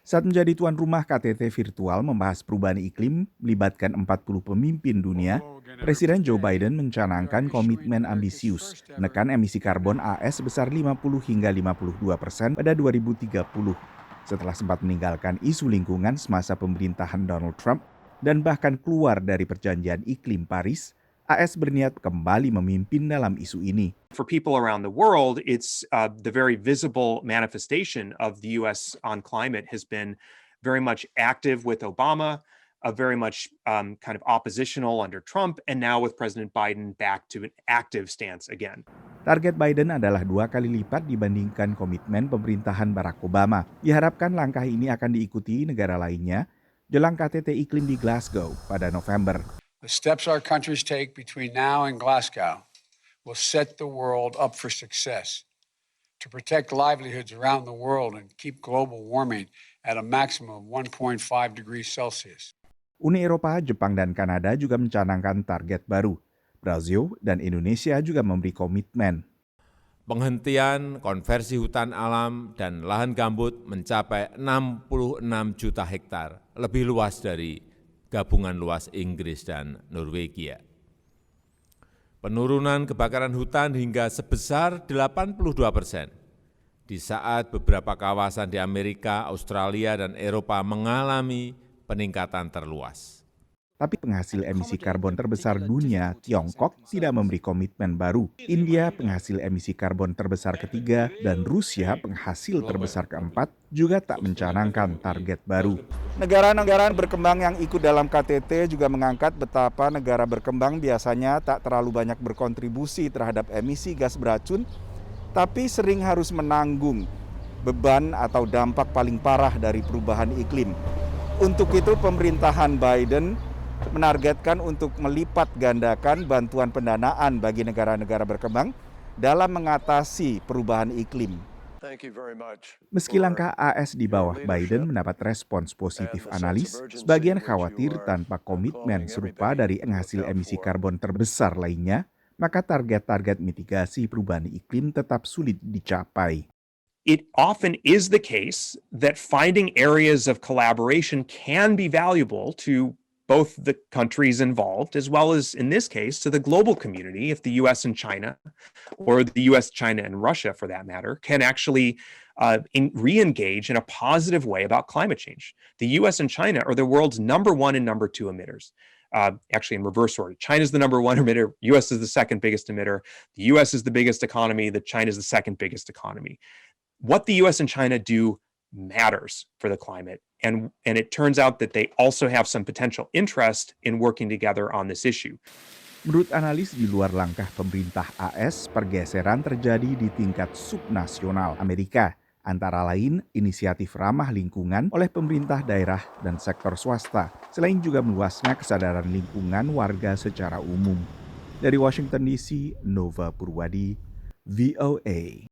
Saat menjadi tuan rumah, KTT virtual membahas perubahan iklim melibatkan 40 pemimpin dunia. Presiden Joe Biden mencanangkan komitmen ambisius menekan emisi karbon AS sebesar 50 hingga 52% pada 2030. Setelah sempat meninggalkan isu lingkungan semasa pemerintahan Donald Trump dan bahkan keluar dari perjanjian iklim Paris, AS berniat kembali memimpin dalam isu ini. For people around the world, it's the very visible manifestation of the U.S. on climate has been very much active with Obama, very much kind of oppositional under Trump, and now with President Biden back to an active stance again. Target Biden adalah 2 kali lipat dibandingkan komitmen pemerintahan Barack Obama. Diharapkan langkah ini akan diikuti negara lainnya jelang KTT iklim di Glasgow pada November. The steps our countries take between now and Glasgow will set the world up for success to protect livelihoods around the world and keep global warming at a maximum of 1.5 degrees Celsius. Uni Eropa, Jepang, dan Kanada juga mencanangkan target baru. Brazil dan Indonesia juga memberi komitmen. Penghentian konversi hutan alam dan lahan gambut mencapai 66 juta hektar, lebih luas dari gabungan luas Inggris dan Norwegia. Penurunan kebakaran hutan hingga sebesar 82% di saat beberapa kawasan di Amerika, Australia, dan Eropa mengalami peningkatan terluas. Tapi penghasil emisi karbon terbesar dunia, Tiongkok, tidak memberi komitmen baru. India, penghasil emisi karbon terbesar ketiga, dan Rusia, penghasil terbesar keempat, juga tak mencanangkan target baru. Negara-negara berkembang yang ikut dalam KTT juga mengangkat betapa negara berkembang biasanya tak terlalu banyak berkontribusi terhadap emisi gas beracun, tapi sering harus menanggung beban atau dampak paling parah dari perubahan iklim. Untuk itu pemerintahan Biden menargetkan untuk melipat gandakan bantuan pendanaan bagi negara-negara berkembang dalam mengatasi perubahan iklim. Meski langkah AS di bawah Biden mendapat respons positif analis, sebagian khawatir tanpa komitmen serupa dari penghasil emisi karbon terbesar lainnya, maka target-target mitigasi perubahan iklim tetap sulit dicapai. It often is the case that finding areas of collaboration can be valuable to both the countries involved, as well as, in this case, to the global community, if the U.S. and China, or the U.S., China, and Russia, for that matter, can actually re-engage in a positive way about climate change. The U.S. and China are the world's number 1 and number 2 emitters. Actually, in reverse order. China's the number 1 emitter, U.S. is the second biggest emitter, the U.S. is the biggest economy, China is the second biggest economy. What the U.S. and China do matters for the climate. And it turns out that they also have some potential interest in working together on this issue. Menurut analis, di luar langkah pemerintah AS, pergeseran terjadi di tingkat subnasional Amerika, antara lain inisiatif ramah lingkungan oleh pemerintah daerah dan sektor swasta, selain juga meluasnya kesadaran lingkungan warga secara umum. Dari Washington DC, Nova Purwadi, VOA.